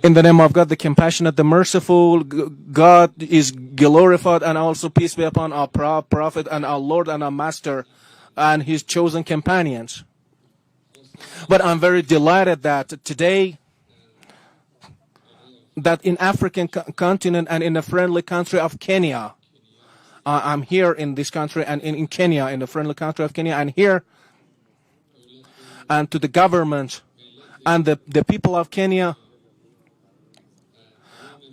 In the name of God, the compassionate, the merciful, God is glorified, and also peace be upon our prophet and our Lord and our Master and his chosen companions. But I'm very delighted that today, that in African continent and in the friendly country of Kenya, I'm here in this country and in Kenya, in the friendly country of Kenya, and here, and to the government and the people of Kenya,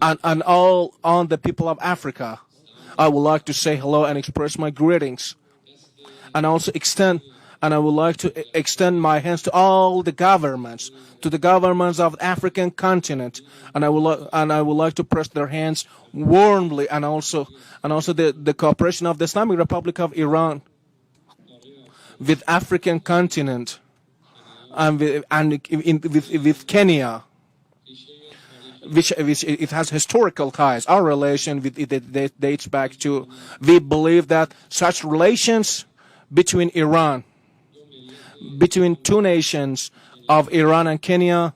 and all on the people of Africa, I would like to say hello and express my greetings, and also I would like to extend my hands to all the governments, to the governments of the African continent, and I would like to press their hands warmly, and also the cooperation of the Islamic Republic of Iran with African continent and with Kenya, which it has historical ties. Our relation with it dates back to, we believe that such relations between two nations of Iran and Kenya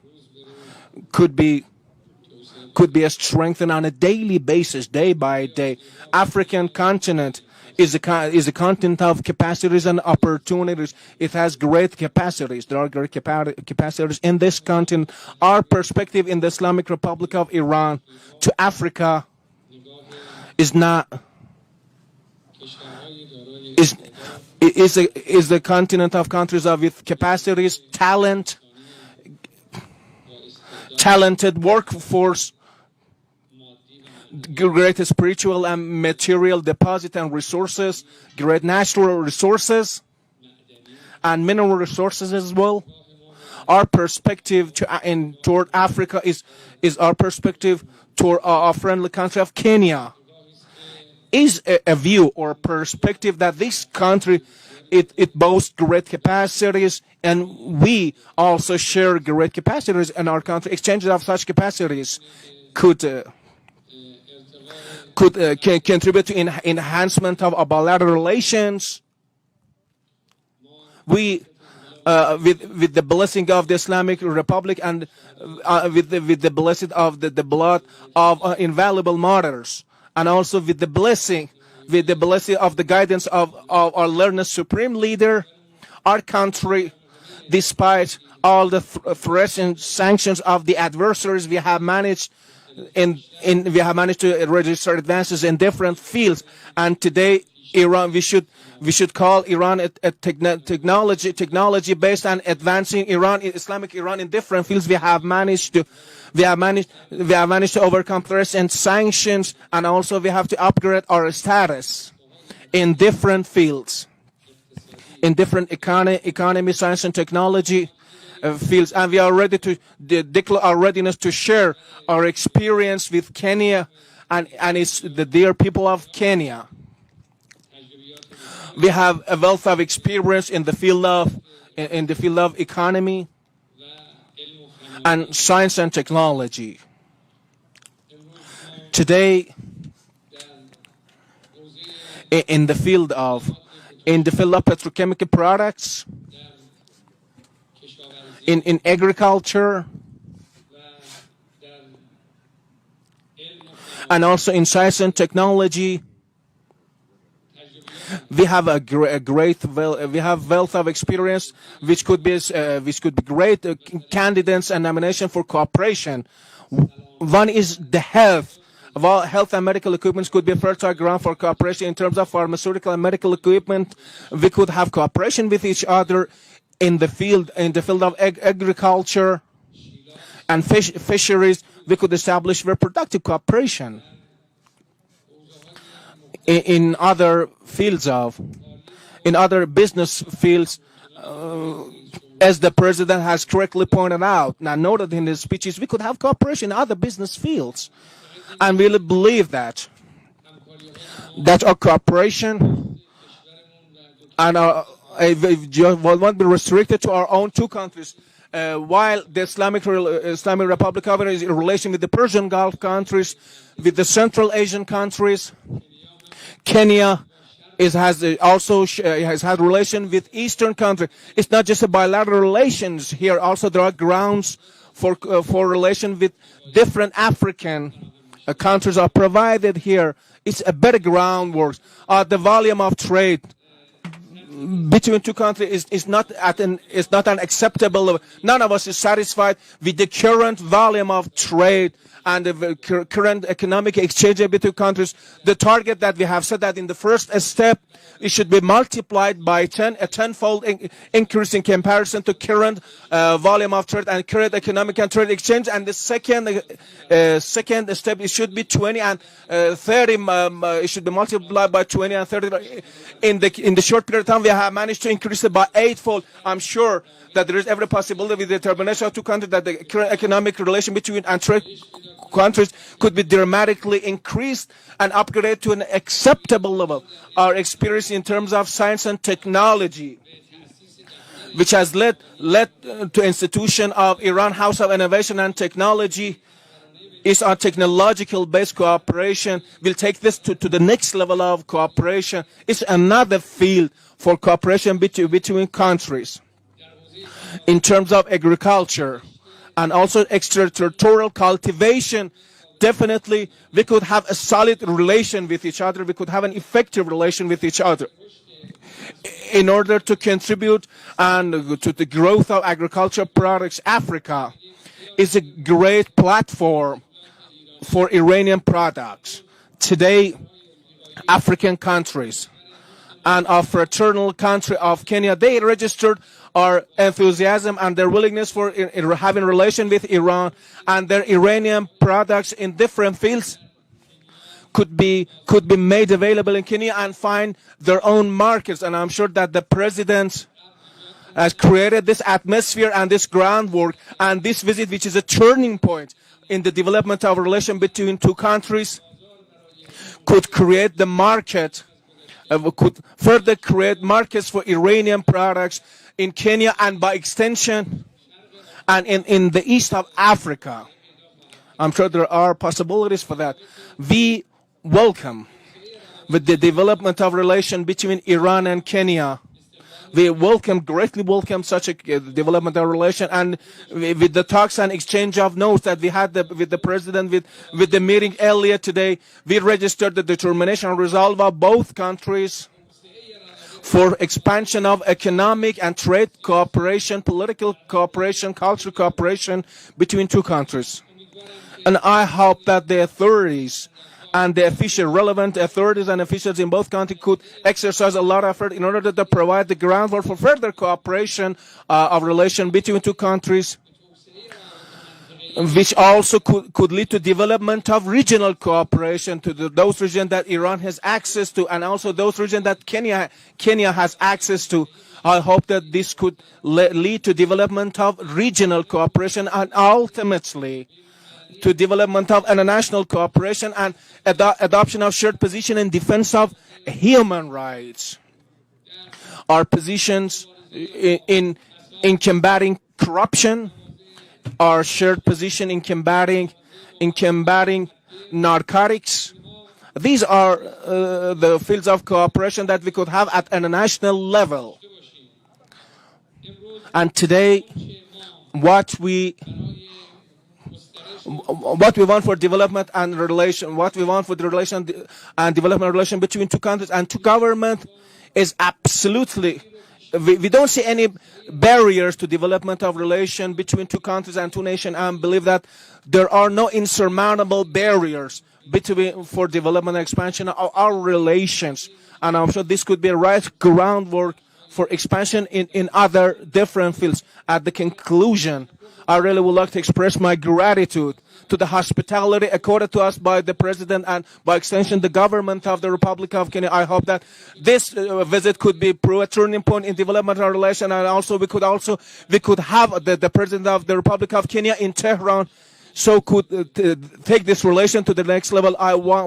could be strengthened on a daily basis, day by day. African continent is a continent of capacities and opportunities. It has great capacities. There are great capacities in this continent. Our perspective in the Islamic Republic of Iran to Africa is the continent of countries with capacities, talented workforce, great spiritual and material deposit and resources, great natural resources and mineral resources as well. Our perspective toward Africa is our perspective toward our friendly country of Kenya. Is a view or perspective that this country it boasts great capacities, and we also share great capacities in our country. Exchanges of such capacities could contribute to enhancement of our bilateral relations. We, with the blessing of the Islamic Republic and with the blessing of the blood of invaluable martyrs, and also with the blessing of the guidance of our learned supreme leader, our country, despite all the threats and sanctions of the adversaries, we have managed to register advances in different fields. And today, Iran, we should call Iran a technology based on advancing Islamic Iran in different fields. We have managed to overcome threats and sanctions, and also we have to upgrade our status in different fields, in different economy, science and technology fields, and we are ready to declare our readiness to share our experience with Kenya and it's the dear people of Kenya. We have a wealth of experience in the field of economy and science and technology. Today, in the field of petrochemical products, in agriculture, and also in science and technology, we have we have wealth of experience, which could be great candidates and nomination for cooperation. One is the health. While health and medical equipment could be fertile ground for cooperation in terms of pharmaceutical and medical equipment, we could have cooperation with each other in the field of agriculture and fisheries. We could establish reproductive cooperation. In other business fields, as the president has correctly pointed out, now noted in his speeches, we could have cooperation in other business fields, and we really believe that our cooperation and won't be restricted to our own two countries. While the Islamic Republic of Iran is in relation with the Persian Gulf countries, with the Central Asian countries, Kenya has had relation with Eastern countries. It's not just a bilateral relations here. Also, there are grounds for relation with different African countries are provided here. It's a better groundwork. The volume of trade between two countries is not an acceptable level. None of us is satisfied with the current volume of trade and the current economic exchange between countries. The target that we have set that in the first step, it should be multiplied by 10, a tenfold increase in comparison to current volume of trade and current economic and trade exchange. And the second step, it should be 20 and 30. It should be multiplied by 20 and 30. In the short period of time, we have managed to increase it by eightfold. I'm sure that there is every possibility with the determination of two countries that the current economic relation between and trade countries could be dramatically increased and upgraded to an acceptable level. Our experience in terms of science and technology, which has led to institution of Iran House of Innovation and Technology, is our technological based cooperation. We'll take this to the next level of cooperation. It's another field for cooperation between countries in terms of agriculture and also extraterritorial cultivation. Definitely we could have a solid relation with each other. We could have an effective relation with each other in order to contribute and to the growth of agricultural products. Africa is a great platform for Iranian products. Today, African countries and our fraternal country of Kenya, they registered our enthusiasm and their willingness for having relation with Iran, and their Iranian products in different fields could be made available in Kenya and find their own markets. And I'm sure that the president has created this atmosphere and this groundwork, and this visit, which is a turning point in the development of a relation between two countries, could create the market, could further create markets for Iranian products in Kenya and by extension and in the east of Africa. I'm sure there are possibilities for that. We welcome with the development of relation between Iran and Kenya. We greatly welcome such a development of relation, and with the talks and exchange of notes that we had with the president, with the meeting earlier today, we registered the determination and resolve of both countries for expansion of economic and trade cooperation, political cooperation, cultural cooperation between two countries. And I hope that the authorities and the relevant authorities and officials in both countries could exercise a lot of effort in order to provide the groundwork for further cooperation of relation between two countries, which also could lead to development of regional cooperation to those regions that Iran has access to, and also those regions that Kenya has access to. I hope that this could lead to development of regional cooperation and ultimately to development of international cooperation and adoption of shared position in defense of human rights. Our positions in combating corruption, our shared position in combating narcotics. These are the fields of cooperation that we could have at international level. And today, what we want for development and relation, what we want for the relation and development relation between two countries and two governments is absolutely, we don't see any barriers to development of relation between two countries and two nations, and believe that there are no insurmountable barriers for development and expansion of our relations. And I'm sure this could be a right groundwork for expansion in other different fields. At the conclusion, I really would like to express my gratitude to the hospitality accorded to us by the President and by extension the government of the Republic of Kenya. I hope that this visit could be a turning point in development of relations, and also we could have the President of the Republic of Kenya in Tehran, so could take this relation to the next level.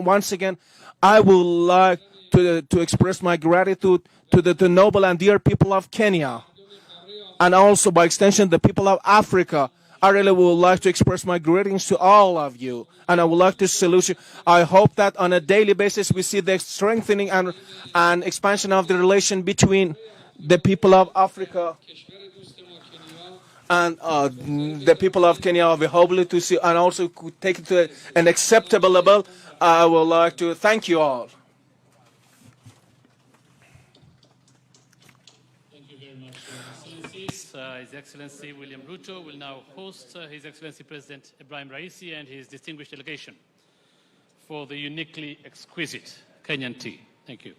Once again, I would like to express my gratitude to the noble and dear people of Kenya, and also by extension the people of Africa. I really would like to express my greetings to all of you, and I would like to salute you. I hope that on a daily basis we see the strengthening and expansion of the relation between the people of Africa and the people of Kenya, we hope to see, and also could take it to an acceptable level. I would like to thank you all. Thank you very much, Excellencies. His Excellency William Ruto will now host His Excellency President Ebrahim Raisi and his distinguished delegation for the uniquely exquisite Kenyan tea. Thank you.